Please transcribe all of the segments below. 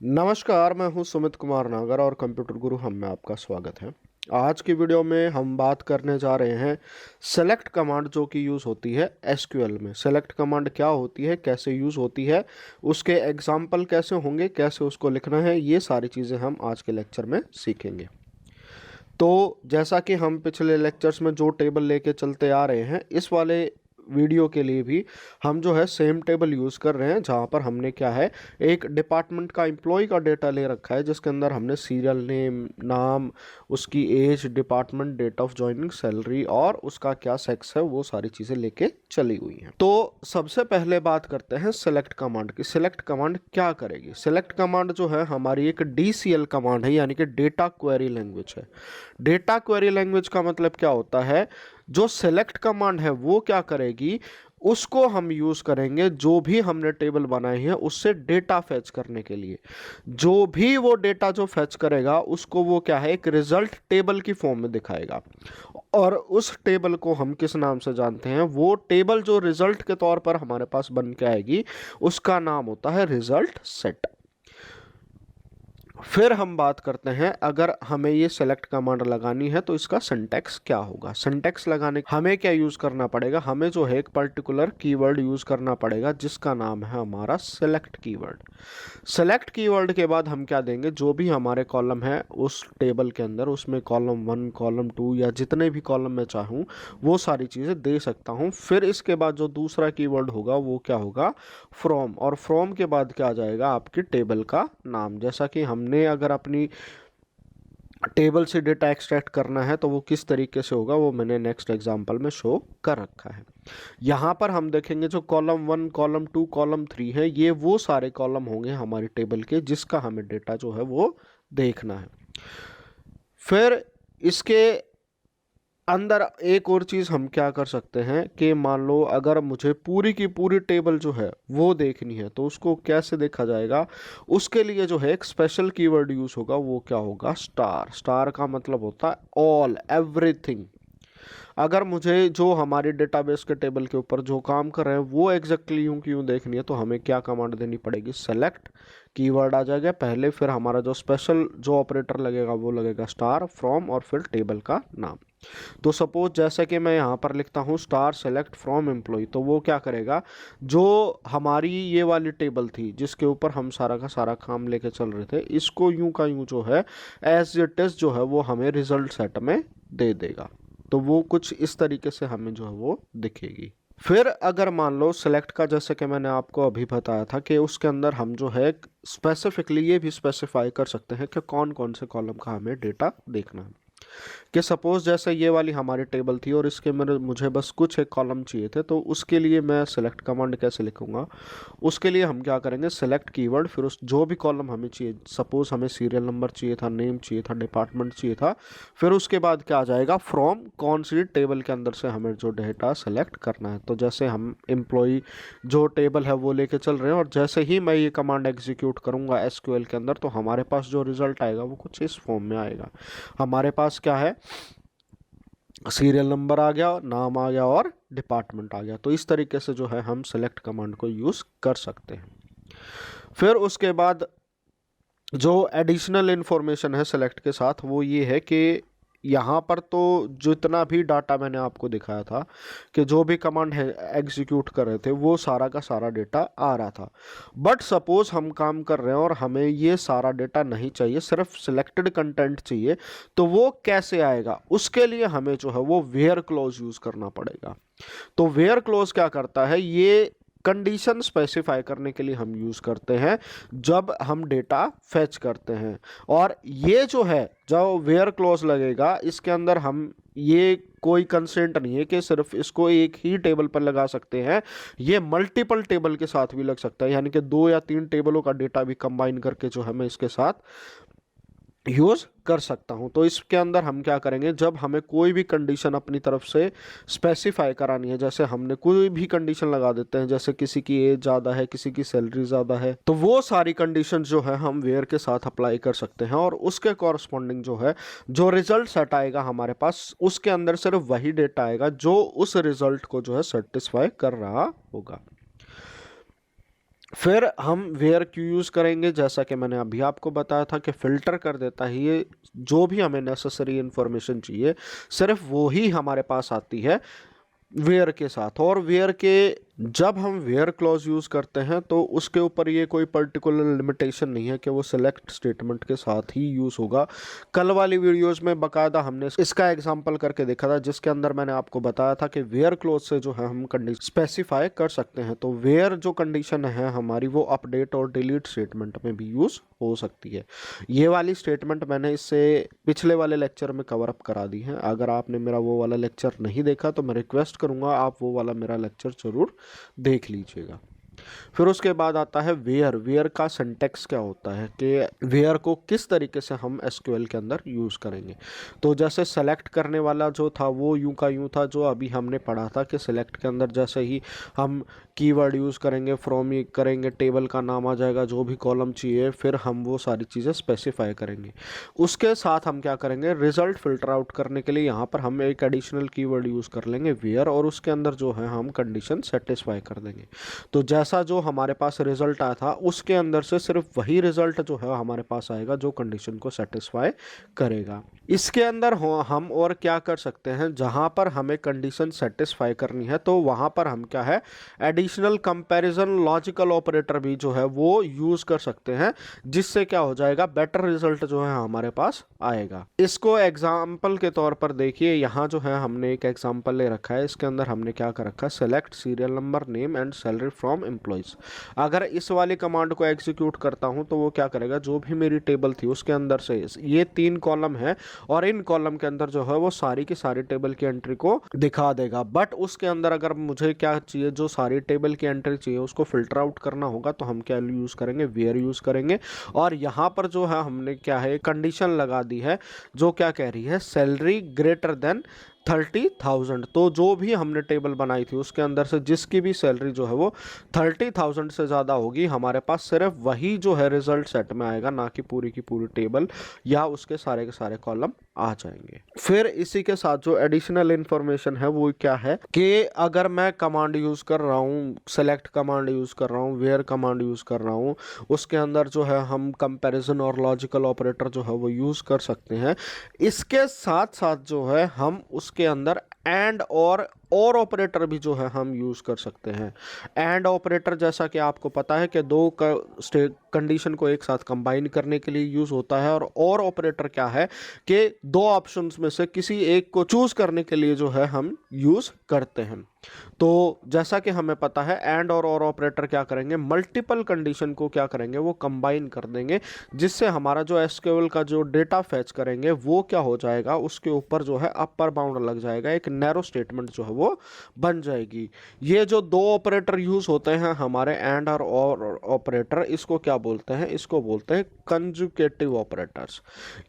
नमस्कार, मैं हूं सुमित कुमार नागर और कंप्यूटर गुरु हम में आपका स्वागत है। आज की वीडियो में हम बात करने जा रहे हैं सेलेक्ट कमांड जो कि यूज़ होती है एसक्यूएल में। सेलेक्ट कमांड क्या होती है, कैसे यूज़ होती है, उसके एग्जाम्पल कैसे होंगे, कैसे उसको लिखना है, ये सारी चीज़ें हम आज के लेक्चर में सीखेंगे। तो जैसा कि हम पिछले लेक्चर्स में जो टेबल लेके चलते आ रहे हैं, इस वाले वीडियो के लिए भी हम जो है सेम टेबल यूज़ कर रहे हैं, जहाँ पर हमने क्या है एक डिपार्टमेंट का एम्प्लॉय का डेटा ले रखा है, जिसके अंदर हमने सीरियल नेम, नाम, उसकी age, department, date of joining, salary और उसका क्या सेक्स है, वो सारी चीज़ें लेके चली हुई हैं। तो सबसे पहले बात करते हैं सेलेक्ट कमांड की। सेलेक्ट कमांड क्या करेगी? सेलेक्ट कमांड जो है हमारी एक DCL कमांड है, यानी कि डेटा क्वेरी लैंग्वेज है। डेटा क्वेरी लैंग्वेज का मतलब क्या होता है? जो सेलेक्ट कमांड है वो क्या करेगी, उसको हम यूज करेंगे जो भी हमने टेबल बनाई है उससे डेटा फेच करने के लिए। जो भी वो डेटा जो फेच करेगा उसको वो क्या है, एक रिजल्ट टेबल की फॉर्म में दिखाएगा। और उस टेबल को हम किस नाम से जानते हैं? वो टेबल जो रिजल्ट के तौर पर हमारे पास बन के आएगी उसका नाम होता है रिजल्ट सेट। फिर हम बात करते हैं, अगर हमें ये सेलेक्ट कमांड लगानी है तो इसका सिंटैक्स क्या होगा। सिंटैक्स लगाने हमें क्या यूज करना पड़ेगा? हमें जो है एक पर्टिकुलर कीवर्ड यूज करना पड़ेगा जिसका नाम है हमारा सेलेक्ट कीवर्ड। सेलेक्ट कीवर्ड के बाद हम क्या देंगे, जो भी हमारे कॉलम है उस टेबल के अंदर, उसमें कॉलम 1, कॉलम 2 या जितने भी कॉलम मैं चाहूँ वो सारी चीज़ें दे सकता हूँ। फिर इसके बाद जो दूसरा कीवर्ड होगा वो क्या होगा, फ्रॉम। और फ्रॉम के बाद क्या आ जाएगा, आपकी टेबल का नाम। जैसा कि हमने अगर अपनी टेबल से डेटा एक्सट्रैक्ट करना है तो वो किस तरीके से होगा वो मैंने नेक्स्ट एग्जांपल में शो कर रखा है। यहाँ पर हम देखेंगे जो कॉलम 1, कॉलम 2, कॉलम 3 है, ये वो सारे कॉलम होंगे हमारी टेबल के जिसका हमें डेटा जो है वो देखना है। फिर इसके अंदर एक और चीज़ हम क्या कर सकते हैं कि मान लो अगर मुझे पूरी की पूरी टेबल जो है वो देखनी है तो उसको कैसे देखा जाएगा, उसके लिए जो है एक स्पेशल कीवर्ड यूज़ होगा, वो क्या होगा, स्टार। स्टार का मतलब होता है ऑल, एवरीथिंग। अगर मुझे जो हमारे डेटाबेस के टेबल के ऊपर जो काम कर रहे हैं वो एग्जैक्टली यूं की यूं देखनी है तो हमें क्या कमांड देनी पड़ेगी, सेलेक्ट कीवर्ड आ जाएगा पहले, फिर हमारा जो स्पेशल जो ऑपरेटर लगेगा वो लगेगा स्टार, फ्रॉम और फिर टेबल का नाम। तो सपोज जैसे कि मैं यहाँ पर लिखता हूँ स्टार सेलेक्ट फ्रॉम एम्प्लॉय, तो वो क्या करेगा, जो हमारी ये वाली टेबल थी जिसके ऊपर हम सारा का सारा काम लेके चल रहे थे, इसको यूं का यूं जो है एज इट इज जो है वो हमें रिजल्ट सेट में दे देगा। तो वो कुछ इस तरीके से हमें जो है वो दिखेगी। फिर अगर मान लो सेलेक्ट का, जैसे कि मैंने आपको अभी बताया था कि उसके अंदर हम जो है स्पेसिफिकली ये भी स्पेसिफाई कर सकते हैं कि कौन कौन से कॉलम का हमें डेटा देखना है। कि सपोज जैसे ये वाली हमारी टेबल थी और इसके मेरे मुझे बस कुछ एक कॉलम चाहिए थे, तो उसके लिए मैं सेलेक्ट कमांड कैसे लिखूंगा, उसके लिए हम क्या करेंगे, सेलेक्ट कीवर्ड, फिर उस जो भी कॉलम हमें चाहिए, सपोज हमें सीरियल नंबर चाहिए था, नेम चाहिए था, डिपार्टमेंट चाहिए था, फिर उसके बाद क्या आ जाएगा, फ्रॉम, कौन सी टेबल के अंदर से हमें जो डेटा सेलेक्ट करना है। तो जैसे हम एम्प्लॉय जो टेबल है वो लेके चल रहे हैं और जैसे ही मैं ये कमांड एग्जीक्यूट करूंगा एसक्यूएल के अंदर तो हमारे पास जो रिजल्ट आएगा वो कुछ इस फॉर्म में आएगा। हमारे पास क्या है, सीरियल नंबर आ गया, नाम आ गया और डिपार्टमेंट आ गया। तो इस तरीके से जो है हम सेलेक्ट कमांड को यूज़ कर सकते हैं। फिर उसके बाद जो एडिशनल इंफॉर्मेशन है सेलेक्ट के साथ वो ये है कि यहाँ पर तो जितना भी डाटा मैंने आपको दिखाया था कि जो भी कमांड है एग्जीक्यूट कर रहे थे वो सारा का सारा डेटा आ रहा था। बट सपोज हम काम कर रहे हैं और हमें ये सारा डेटा नहीं चाहिए, सिर्फ सिलेक्टेड कंटेंट चाहिए, तो वो कैसे आएगा, उसके लिए हमें जो है वो वेयर क्लॉज यूज़ करना पड़ेगा। तो वेयर क्लॉज क्या करता है, ये कंडीशन स्पेसिफाई करने के लिए हम यूज़ करते हैं जब हम डेटा फेच करते हैं। और ये जो है जो वेयर क्लॉज लगेगा इसके अंदर हम ये कोई कंस्ट्रेंट नहीं है कि सिर्फ इसको एक ही टेबल पर लगा सकते हैं, ये मल्टीपल टेबल के साथ भी लग सकता है, यानी कि 2 या 3 टेबलों का डेटा भी कंबाइन करके जो है मैं इसके साथ यूज़ कर सकता हूं। तो इसके अंदर हम क्या करेंगे, जब हमें कोई भी कंडीशन अपनी तरफ से स्पेसिफाई करानी है, जैसे हमने कोई भी कंडीशन लगा देते हैं, जैसे किसी की एज ज़्यादा है, किसी की सैलरी ज़्यादा है, तो वो सारी कंडीशन जो है हम वेयर के साथ अप्लाई कर सकते हैं और उसके कॉरस्पॉन्डिंग जो है जो रिजल्ट सेट आएगा हमारे पास उसके अंदर सिर्फ वही डेटा आएगा जो उस रिजल्ट को जो है सेटिस्फाई कर रहा होगा। फिर हम वेयर क्यों यूज़ करेंगे, जैसा कि मैंने अभी आपको बताया था कि फ़िल्टर कर देता है ये जो भी हमें नेसेसरी इन्फॉर्मेशन चाहिए, सिर्फ वो ही हमारे पास आती है वेयर के साथ। और वेयर के जब हम वेयर क्लॉज यूज़ करते हैं तो उसके ऊपर ये कोई पर्टिकुलर लिमिटेशन नहीं है कि वो सिलेक्ट स्टेटमेंट के साथ ही यूज़ होगा। कल वाली वीडियोस में बकायदा हमने इसका एग्जांपल करके देखा था, जिसके अंदर मैंने आपको बताया था कि वेयर क्लॉज से जो है हम कंडीशन स्पेसिफाई कर सकते हैं। तो वेयर जो कंडीशन है हमारी वो अपडेट और डिलीट स्टेटमेंट में भी यूज़ हो सकती है। ये वाली स्टेटमेंट मैंने इससे पिछले वाले लेक्चर में कवर अप करा दी है। अगर आपने मेरा वो वाला लेक्चर नहीं देखा तो मैं रिक्वेस्ट करूँगा आप वो वाला मेरा लेक्चर ज़रूर देख लीजिएगा। फिर उसके बाद आता है वेयर। वेयर का सिंटैक्स क्या होता है कि वेयर को किस तरीके से हम एसक्यूएल के अंदर यूज़ करेंगे। तो जैसे सेलेक्ट करने वाला जो था वो यूं का यूं था, जो अभी हमने पढ़ा था कि सेलेक्ट के अंदर जैसे ही हम कीवर्ड यूज़ करेंगे, फ्रॉम करेंगे, टेबल का नाम आ जाएगा, जो भी कॉलम चाहिए, फिर हम वो सारी चीज़ें स्पेसिफाई करेंगे। उसके साथ हम क्या करेंगे, रिजल्ट फिल्टर आउट करने के लिए यहाँ पर हम एक एडिशनल कीवर्ड यूज़ कर लेंगे वेयर, और उसके अंदर जो है हम कंडीशन सेटिस्फाई कर देंगे। तो जैसा जो हमारे पास रिजल्ट आया था उसके अंदर से सिर्फ वही रिजल्ट जो है हमारे पास आएगा जो कंडीशन को सेटिस्फाई करेगा। इसके अंदर हम और क्या कर सकते हैं, जहां पर हमें कंडीशन सेटिस्फाई करनी है तो वहां पर हम क्या है, एडिशनल कंपैरिजन लॉजिकल ऑपरेटर भी जो है वो यूज कर सकते हैं, जिससे क्या हो जाएगा, बेटर रिजल्ट जो है हमारे पास आएगा। इसको एग्जाम्पल के तौर पर देखिए, यहाँ जो है हमने एक एग्जाम्पल ले रखा है। इसके अंदर हमने क्या कर रखा है, select serial number, name and salary from employees. अगर इस वाली कमांड को एग्जीक्यूट करता हूं तो वो क्या करेगा, जो भी मेरी टेबल थी उसके अंदर से ये 3 कॉलम है और इन कॉलम के अंदर जो है वो सारी की सारी टेबल की एंट्री को दिखा देगा। बट उसके अंदर अगर मुझे क्या चाहिए, जो सारी टेबल की एंट्री चाहिए उसको फिल्टर आउट करना होगा, तो हम क्या यूज करेंगे, वेयर यूज करेंगे। और यहाँ पर जो है हमने क्या है, कंडीशन लगा दी है जो क्या कह रही है, सैलरी ग्रेटर देन 30,000। तो जो भी हमने टेबल बनाई थी उसके अंदर से जिसकी भी सैलरी जो है वो 30,000 से ज़्यादा होगी, हमारे पास सिर्फ वही जो है रिजल्ट सेट में आएगा, ना कि पूरी की पूरी टेबल या उसके सारे के सारे कॉलम आ जाएंगे। फिर इसी के साथ जो एडिशनल इंफॉर्मेशन है वो क्या है कि अगर मैं कमांड यूज कर रहा हूँ, सेलेक्ट कमांड यूज कर रहा हूँ, वेयर कमांड यूज कर रहा हूँ, उसके अंदर जो है हम कंपैरिजन और लॉजिकल ऑपरेटर जो है वो यूज कर सकते हैं। इसके साथ साथ जो है हम उसके अंदर एंड और ऑपरेटर भी जो है हम यूज कर सकते हैं। एंड ऑपरेटर जैसा कि आपको पता है कि दो कंडीशन को एक साथ कंबाइन करने के लिए यूज होता है, और ऑपरेटर क्या है कि दो ऑप्शंस में से किसी एक को चूज करने के लिए जो है हम यूज करते हैं। तो जैसा कि हमें पता है एंड और ऑपरेटर क्या करेंगे, मल्टीपल कंडीशन को क्या करेंगे, वो कंबाइन कर देंगे, जिससे हमारा जो एसक्यूएल का जो डेटा फैच करेंगे वो क्या हो जाएगा, उसके ऊपर जो है अपर बाउंड लग जाएगा, एक नैरो स्टेटमेंट जो है वो बन जाएगी। ये जो दो ऑपरेटर यूज होते हैं हमारे एंड और ऑपरेटर, इसको क्या बोलते हैं, इसको बोलते हैं कंजुगेटिव ऑपरेटर्स।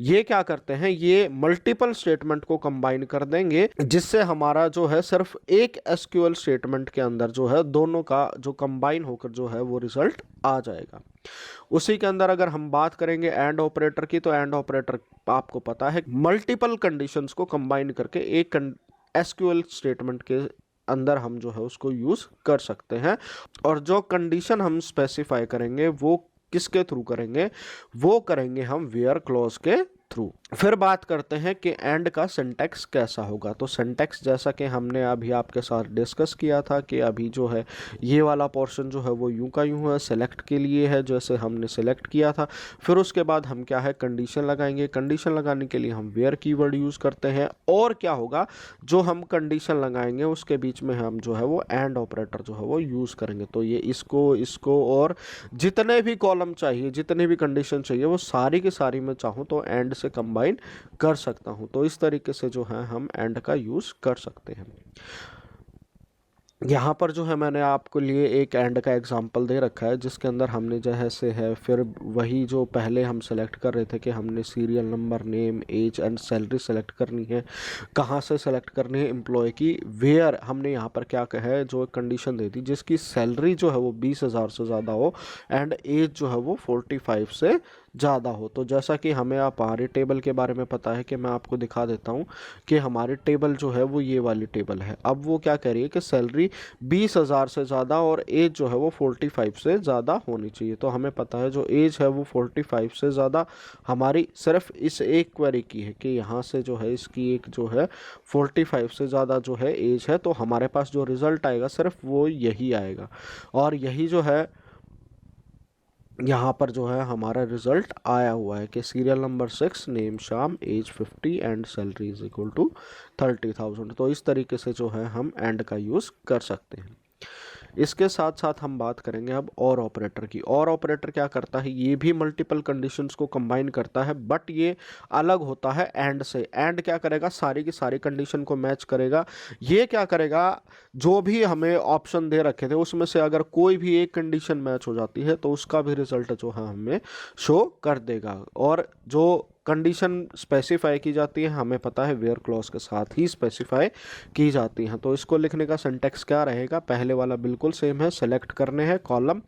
ये क्या करते हैं, ये मल्टीपल स्टेटमेंट को कंबाइन कर देंगे, जिससे हमारा जो है सिर्फ एक एसक्यूएल स्टेटमेंट के अंदर जो है दोनों का जो कंबाइन होकर जो है वो रिजल्ट आ जाएगा। उसी के अंदर अगर हम बात करेंगे एंड ऑपरेटर की, तो एंड ऑपरेटर आपको पता है मल्टीपल कंडीशंस को कंबाइन करके एक एसक्यूएल स्टेटमेंट के अंदर हम जो है उसको यूज कर सकते हैं। और जो कंडीशन हम स्पेसिफाई करेंगे वो किसके थ्रू करेंगे, वो करेंगे हम वेयर क्लॉज के थ्रू। फिर बात करते हैं कि एंड का सिंटैक्स कैसा होगा। तो सिंटैक्स जैसा कि हमने अभी आपके साथ डिस्कस किया था कि अभी जो है ये वाला पोर्शन जो है वो यूं का यूं है, सेलेक्ट के लिए है जैसे हमने सेलेक्ट किया था। फिर उसके बाद हम क्या है, कंडीशन लगाएंगे। कंडीशन लगाने के लिए हम वेयर कीवर्ड यूज़ करते हैं। और क्या होगा, जो हम कंडीशन लगाएंगे उसके बीच में हम जो है वो एंड ऑपरेटर जो है वो यूज़ करेंगे। तो ये इसको और जितने भी कॉलम चाहिए, जितने भी कंडीशन चाहिए, वो सारी की सारी मैं चाहूँ तो एंड से कंबाइन कर सकता हूं। तो इस तरीके से जो है हम एंड का यूज कर सकते हैं। यहाँ पर जो है मैंने आपको लिए एक एंड का एग्जांपल दे रखा है, जिसके अंदर हमने जैसे है फिर वही जो पहले हम सेलेक्ट कर रहे थे कि हमने serial number, name, age and salary select करनी है। कहाँ से सेलेक्ट करनी है, एम्प्लॉय की। वेयर हमने यहाँ पर क्या कहा है, जो एक कंडीशन दे दी जिसकी सैलरी जो है वो 20,000 से ज़्यादा हो एंड एज जो है वो 45 से ज़्यादा हो। तो जैसा कि हमें आप हमारी टेबल के बारे में पता है कि मैं आपको दिखा देता हूँ कि हमारी टेबल जो है वो ये वाली टेबल है। अब वो क्या कह रही है कि सैलरी 20,000 से ज़्यादा और एज जो है वो 45 से ज़्यादा होनी चाहिए। तो हमें पता है जो एज है वो 45 से ज़्यादा हमारी सिर्फ इस एक क्वेरी की है कि यहाँ से जो है इसकी एक जो है 45 से ज़्यादा जो है एज है। तो हमारे पास जो रिज़ल्ट आएगा सिर्फ वो यही आएगा, और यही जो है यहाँ पर जो है हमारा रिजल्ट आया हुआ है कि serial number 6, name Shyam, age 50 and salary is equal to 30,000। तो इस तरीके से जो है हम एंड का यूज़ कर सकते हैं। इसके साथ साथ हम बात करेंगे अब और ऑपरेटर की। और ऑपरेटर क्या करता है, ये भी मल्टीपल कंडीशंस को कंबाइन करता है, बट ये अलग होता है एंड से। एंड क्या करेगा, सारी की सारी कंडीशन को मैच करेगा। ये क्या करेगा, जो भी हमें ऑप्शन दे रखे थे उसमें से अगर कोई भी एक कंडीशन मैच हो जाती है तो उसका भी रिजल्ट जो है हमें शो कर देगा। और जो कंडीशन स्पेसिफाई की जाती है हमें पता है वेयर क्लॉज के साथ ही स्पेसिफाई की जाती हैं। तो इसको लिखने का सिंटेक्स क्या रहेगा, पहले वाला बिल्कुल सेम है, सेलेक्ट करने हैं कॉलम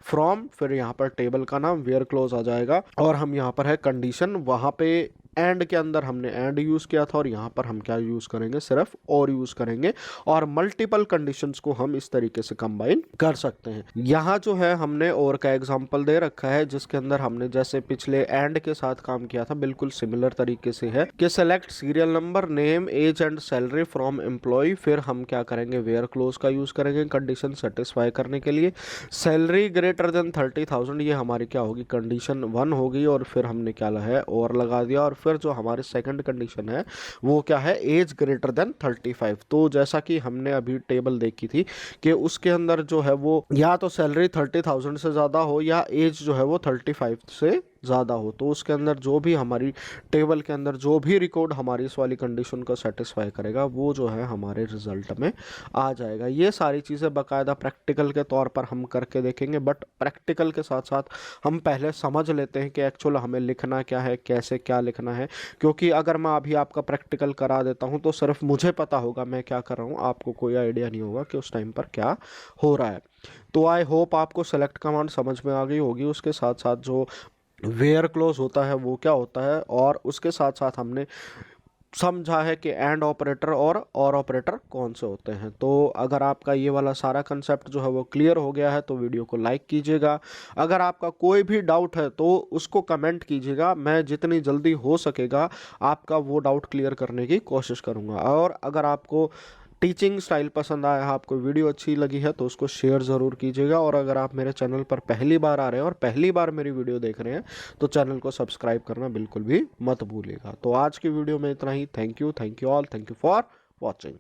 फ्रॉम, फिर यहाँ पर टेबल का नाम वेयर क्लॉज आ जाएगा, और हम यहाँ पर है कंडीशन, वहाँ पे एंड के अंदर हमने एंड यूज़ किया था और यहाँ पर हम क्या यूज़ करेंगे, सिर्फ और यूज़ करेंगे। और मल्टीपल कंडीशंस को हम इस तरीके से कंबाइन कर सकते हैं। यहाँ जो है हमने और का एग्जांपल दे रखा है जिसके अंदर हमने जैसे पिछले एंड के साथ काम किया था बिल्कुल सिमिलर तरीके से है कि select serial number, name, age and salary from employee, फिर हम क्या करेंगे, वेयर क्लोज का यूज़ करेंगे कंडीशन सेटिस्फाई करने के लिए। सैलरी ग्रेटर देन 30,000, ये हमारी क्या होगी, कंडीशन 1 होगी, और फिर हमने क्या है और लगा दिया। और फिर जो हमारी सेकंड कंडीशन है वो क्या है, एज ग्रेटर देन 35। तो जैसा कि हमने अभी टेबल देखी थी कि उसके अंदर जो है वो या तो सैलरी 30,000 से ज़्यादा हो या एज जो है वो 35 से ज़्यादा हो, तो उसके अंदर जो भी हमारी टेबल के अंदर जो भी रिकॉर्ड हमारी इस वाली कंडीशन को सेटिस्फाई करेगा वो जो है हमारे रिजल्ट में आ जाएगा। ये सारी चीज़ें बाकायदा प्रैक्टिकल के तौर पर हम करके देखेंगे, बट प्रैक्टिकल के साथ साथ हम पहले समझ लेते हैं कि एक्चुअल हमें लिखना क्या है, कैसे क्या लिखना है। क्योंकि अगर मैं अभी आपका प्रैक्टिकल करा देता हूँ तो सिर्फ मुझे पता होगा मैं क्या कर रहा हूँ, आपको कोई आइडिया नहीं होगा कि उस टाइम पर क्या हो रहा है। तो आई होप आपको सेलेक्ट कमांड समझ में आ गई होगी। उसके साथ साथ जो वेयर क्लोज होता है वो क्या होता है, और उसके साथ साथ हमने समझा है कि एंड ऑपरेटर और ऑपरेटर कौन से होते हैं। तो अगर आपका ये वाला सारा कंसेप्ट जो है वो क्लियर हो गया है तो वीडियो को लाइक कीजिएगा। अगर आपका कोई भी डाउट है तो उसको कमेंट कीजिएगा, मैं जितनी जल्दी हो सकेगा आपका वो डाउट क्लियर करने की कोशिश करूँगा। और अगर आपको टीचिंग स्टाइल पसंद आया है, आपको वीडियो अच्छी लगी है तो उसको शेयर ज़रूर कीजिएगा। और अगर आप मेरे चैनल पर पहली बार आ रहे हैं और पहली बार मेरी वीडियो देख रहे हैं तो चैनल को सब्सक्राइब करना बिल्कुल भी मत भूलिएगा। तो आज की वीडियो में इतना ही। Thank you all, thank you for watching.